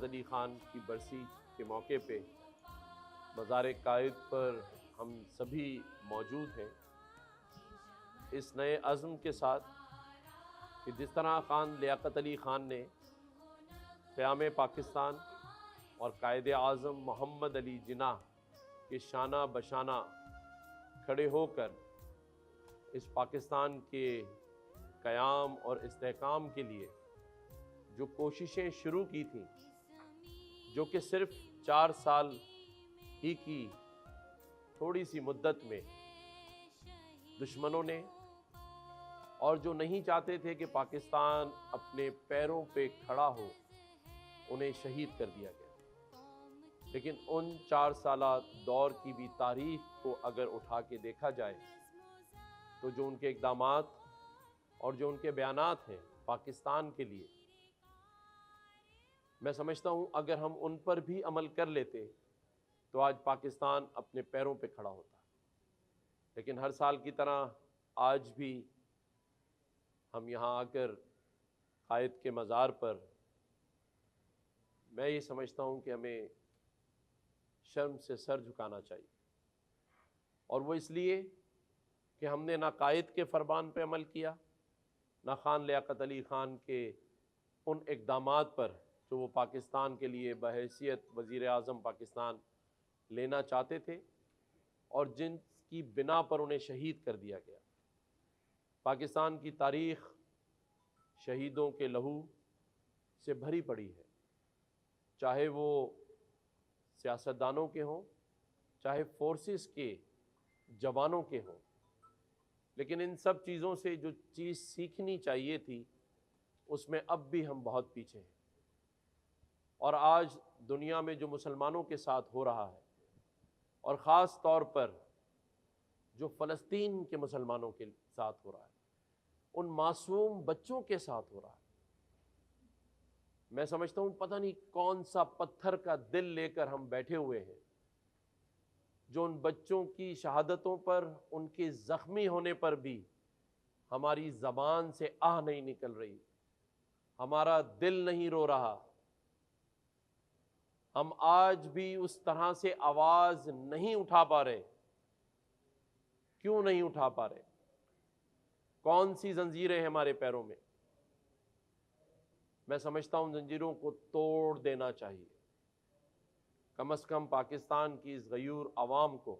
علی خان کی برسی کے موقع پہ مزار قائد پر ہم سبھی موجود ہیں، اس نئے عزم کے ساتھ کہ جس طرح خان لیاقت علی خان نے قیام پاکستان اور قائد اعظم محمد علی جناح کے شانہ بشانہ کھڑے ہو کر اس پاکستان کے قیام اور استحکام کے لیے جو کوششیں شروع کی تھیں، جو کہ صرف 4 سال ہی کی تھوڑی سی مدت میں دشمنوں نے، اور جو نہیں چاہتے تھے کہ پاکستان اپنے پیروں پہ کھڑا ہو، انہیں شہید کر دیا گیا۔ لیکن ان 4 سالہ دور کی بھی تاریخ کو اگر اٹھا کے دیکھا جائے تو جو ان کے اقدامات اور جو ان کے بیانات ہیں پاکستان کے لیے، میں سمجھتا ہوں اگر ہم ان پر بھی عمل کر لیتے تو آج پاکستان اپنے پیروں پہ کھڑا ہوتا۔ لیکن ہر سال کی طرح آج بھی ہم یہاں آ کر قائد کے مزار پر، میں یہ سمجھتا ہوں کہ ہمیں شرم سے سر جھکانا چاہیے، اور وہ اس لیے کہ ہم نے نہ قائد کے فرمان پہ عمل کیا، نہ خان لیاقت علی خان کے ان اقدامات پر جو وہ پاکستان کے لیے بحیثیت وزیر اعظم پاکستان لینا چاہتے تھے اور جن کی بنا پر انہیں شہید کر دیا گیا۔ پاکستان کی تاریخ شہیدوں کے لہو سے بھری پڑی ہے، چاہے وہ سیاستدانوں کے ہوں، چاہے فورسز کے جوانوں کے ہوں، لیکن ان سب چیزوں سے جو چیز سیکھنی چاہیے تھی اس میں اب بھی ہم بہت پیچھے ہیں۔ اور آج دنیا میں جو مسلمانوں کے ساتھ ہو رہا ہے، اور خاص طور پر جو فلسطین کے مسلمانوں کے ساتھ ہو رہا ہے، ان معصوم بچوں کے ساتھ ہو رہا ہے، میں سمجھتا ہوں پتہ نہیں کون سا پتھر کا دل لے کر ہم بیٹھے ہوئے ہیں، جو ان بچوں کی شہادتوں پر، ان کے زخمی ہونے پر بھی ہماری زبان سے آہ نہیں نکل رہی، ہمارا دل نہیں رو رہا، ہم آج بھی اس طرح سے آواز نہیں اٹھا پا رہے۔ کیوں نہیں اٹھا پا رہے؟ کون سی زنجیریں ہیں ہمارے پیروں میں؟ میں سمجھتا ہوں زنجیروں کو توڑ دینا چاہیے، کم از کم پاکستان کی اس غیور عوام کو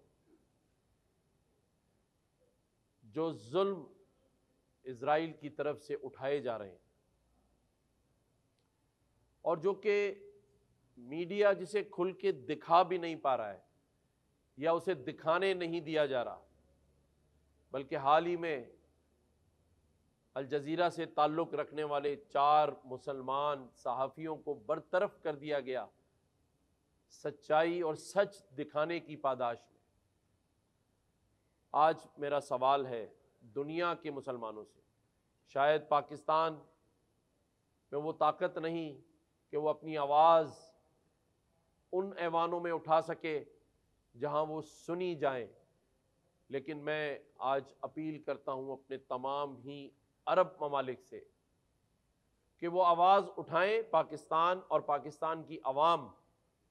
جو ظلم اسرائیل کی طرف سے اٹھائے جا رہے ہیں، اور جو کہ میڈیا جسے کھل کے دکھا بھی نہیں پا رہا ہے یا اسے دکھانے نہیں دیا جا رہا، بلکہ حال ہی میں الجزیرہ سے تعلق رکھنے والے 4 مسلمان صحافیوں کو برطرف کر دیا گیا سچائی اور سچ دکھانے کی پاداش میں۔ آج میرا سوال ہے دنیا کے مسلمانوں سے، شاید پاکستان میں وہ طاقت نہیں کہ وہ اپنی آواز ان ایوانوں میں اٹھا سکے جہاں وہ سنی جائیں، لیکن میں آج اپیل کرتا ہوں اپنے تمام ہی عرب ممالک سے کہ وہ آواز اٹھائیں، پاکستان اور پاکستان کی عوام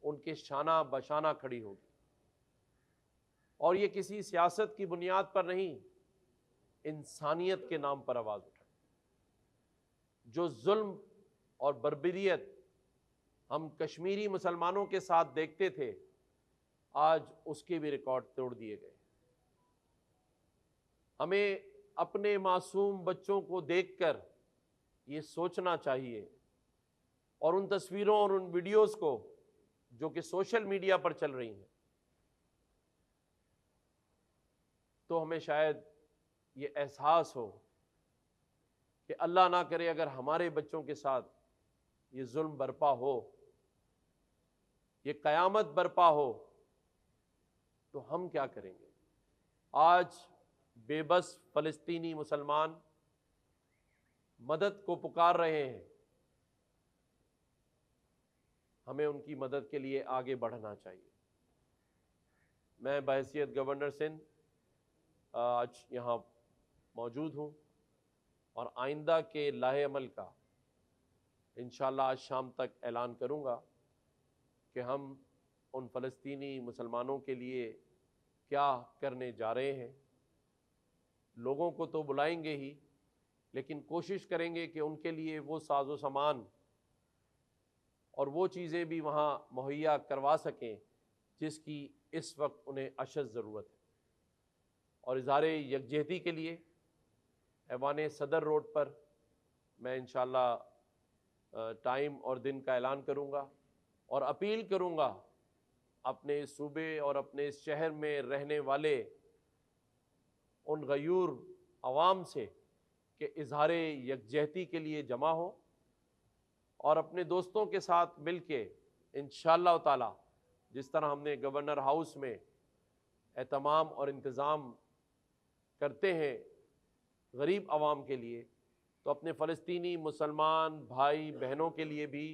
ان کے شانہ بشانہ کھڑی ہوگی، اور یہ کسی سیاست کی بنیاد پر نہیں، انسانیت کے نام پر آواز اٹھائیں۔ جو ظلم اور بربریت ہم کشمیری مسلمانوں کے ساتھ دیکھتے تھے، آج اس کے بھی ریکارڈ توڑ دیے گئے۔ ہمیں اپنے معصوم بچوں کو دیکھ کر یہ سوچنا چاہیے، اور ان تصویروں اور ان ویڈیوز کو جو کہ سوشل میڈیا پر چل رہی ہیں، تو ہمیں شاید یہ احساس ہو کہ اللہ نہ کرے اگر ہمارے بچوں کے ساتھ یہ ظلم برپا ہو، یہ قیامت برپا ہو، تو ہم کیا کریں گے؟ آج بے بس فلسطینی مسلمان مدد کو پکار رہے ہیں، ہمیں ان کی مدد کے لیے آگے بڑھنا چاہیے۔ میں بحیثیت گورنر سندھ آج یہاں موجود ہوں، اور آئندہ کے لائحہ عمل کا انشاءاللہ آج شام تک اعلان کروں گا، کہ ہم ان فلسطینی مسلمانوں کے لیے کیا کرنے جا رہے ہیں۔ لوگوں کو تو بلائیں گے ہی، لیکن کوشش کریں گے کہ ان کے لیے وہ ساز و سامان اور وہ چیزیں بھی وہاں مہیا کروا سکیں جس کی اس وقت انہیں اشد ضرورت ہے۔ اور اظہار یکجہتی کے لیے ایوان صدر روڈ پر میں انشاءاللہ ٹائم اور دن کا اعلان کروں گا اور اپیل کروں گا اپنے صوبے اور اپنے شہر میں رہنے والے ان غیور عوام سے کہ اظہار یکجہتی کے لیے جمع ہو اور اپنے دوستوں کے ساتھ مل کے انشاءاللہ تعالی جس طرح ہم نے گورنر ہاؤس میں اہتمام اور انتظام کرتے ہیں غریب عوام کے لیے، تو اپنے فلسطینی مسلمان بھائی بہنوں کے لیے بھی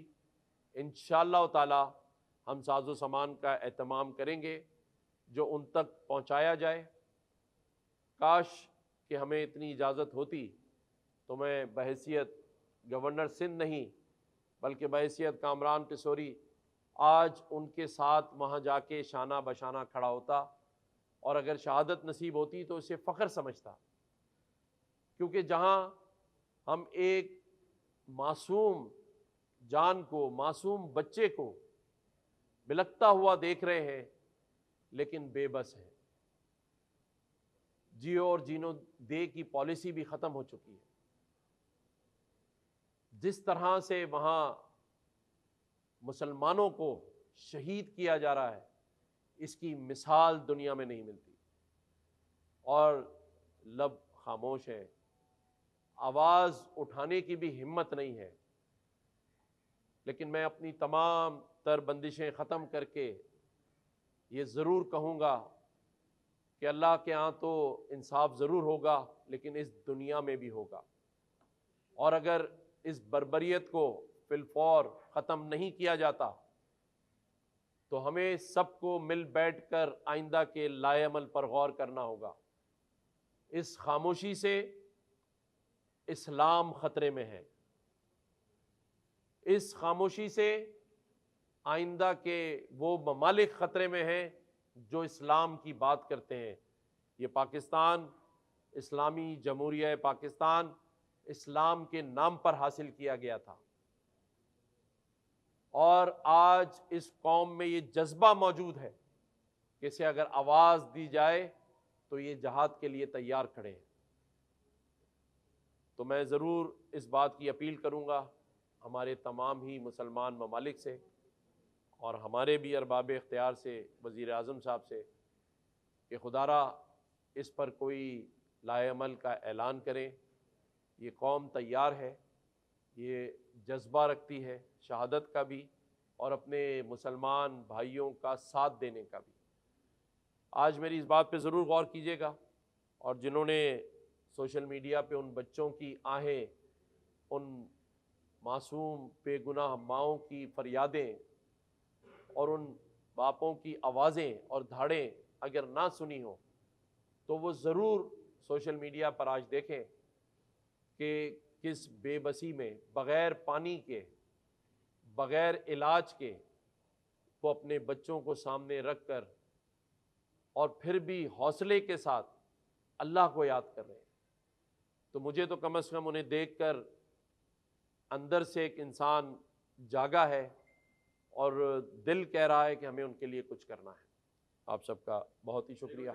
انشاءاللہ تعالی ہم ساز و سامان کا اہتمام کریں گے جو ان تک پہنچایا جائے۔ کاش کہ ہمیں اتنی اجازت ہوتی تو میں بحیثیت گورنر سندھ نہیں بلکہ بحیثیت کامران پسوری آج ان کے ساتھ وہاں جا کے شانہ بشانہ کھڑا ہوتا، اور اگر شہادت نصیب ہوتی تو اسے فخر سمجھتا، کیونکہ جہاں ہم ایک معصوم جان کو، معصوم بچے کو بلکتا ہوا دیکھ رہے ہیں لیکن بے بس ہے، جیو اور جینو دے کی پالیسی بھی ختم ہو چکی ہے۔ جس طرح سے وہاں مسلمانوں کو شہید کیا جا رہا ہے اس کی مثال دنیا میں نہیں ملتی، اور لب خاموش ہے، آواز اٹھانے کی بھی ہمت نہیں ہے۔ لیکن میں اپنی تمام تر بندشیں ختم کر کے یہ ضرور کہوں گا کہ اللہ کے ہاں تو انصاف ضرور ہوگا لیکن اس دنیا میں بھی ہوگا، اور اگر اس بربریت کو فی الفور ختم نہیں کیا جاتا تو ہمیں سب کو مل بیٹھ کر آئندہ کے لائے عمل پر غور کرنا ہوگا۔ اس خاموشی سے اسلام خطرے میں ہے، اس خاموشی سے آئندہ کے وہ ممالک خطرے میں ہیں جو اسلام کی بات کرتے ہیں۔ یہ پاکستان، اسلامی جمہوریہ پاکستان اسلام کے نام پر حاصل کیا گیا تھا، اور آج اس قوم میں یہ جذبہ موجود ہے کہ اسے اگر آواز دی جائے تو یہ جہاد کے لیے تیار کھڑے ہیں۔ تو میں ضرور اس بات کی اپیل کروں گا ہمارے تمام ہی مسلمان ممالک سے اور ہمارے بھی ارباب اختیار سے، وزیر اعظم صاحب سے، کہ خدا را اس پر کوئی لائے عمل کا اعلان کریں۔ یہ قوم تیار ہے، یہ جذبہ رکھتی ہے شہادت کا بھی اور اپنے مسلمان بھائیوں کا ساتھ دینے کا بھی۔ آج میری اس بات پہ ضرور غور کیجیے گا، اور جنہوں نے سوشل میڈیا پہ ان بچوں کی آہیں، ان معصوم بے گناہ ماؤں کی فریادیں اور ان باپوں کی آوازیں اور دھاڑیں اگر نہ سنی ہو تو وہ ضرور سوشل میڈیا پر آج دیکھیں کہ کس بے بسی میں بغیر پانی کے، بغیر علاج کے وہ اپنے بچوں کو سامنے رکھ کر اور پھر بھی حوصلے کے ساتھ اللہ کو یاد کر رہے ہیں۔ تو مجھے تو کم از کم انہیں دیکھ کر اندر سے ایک انسان جاگا ہے اور دل کہہ رہا ہے کہ ہمیں ان کے لیے کچھ کرنا ہے۔ آپ سب کا بہت ہی شکریہ۔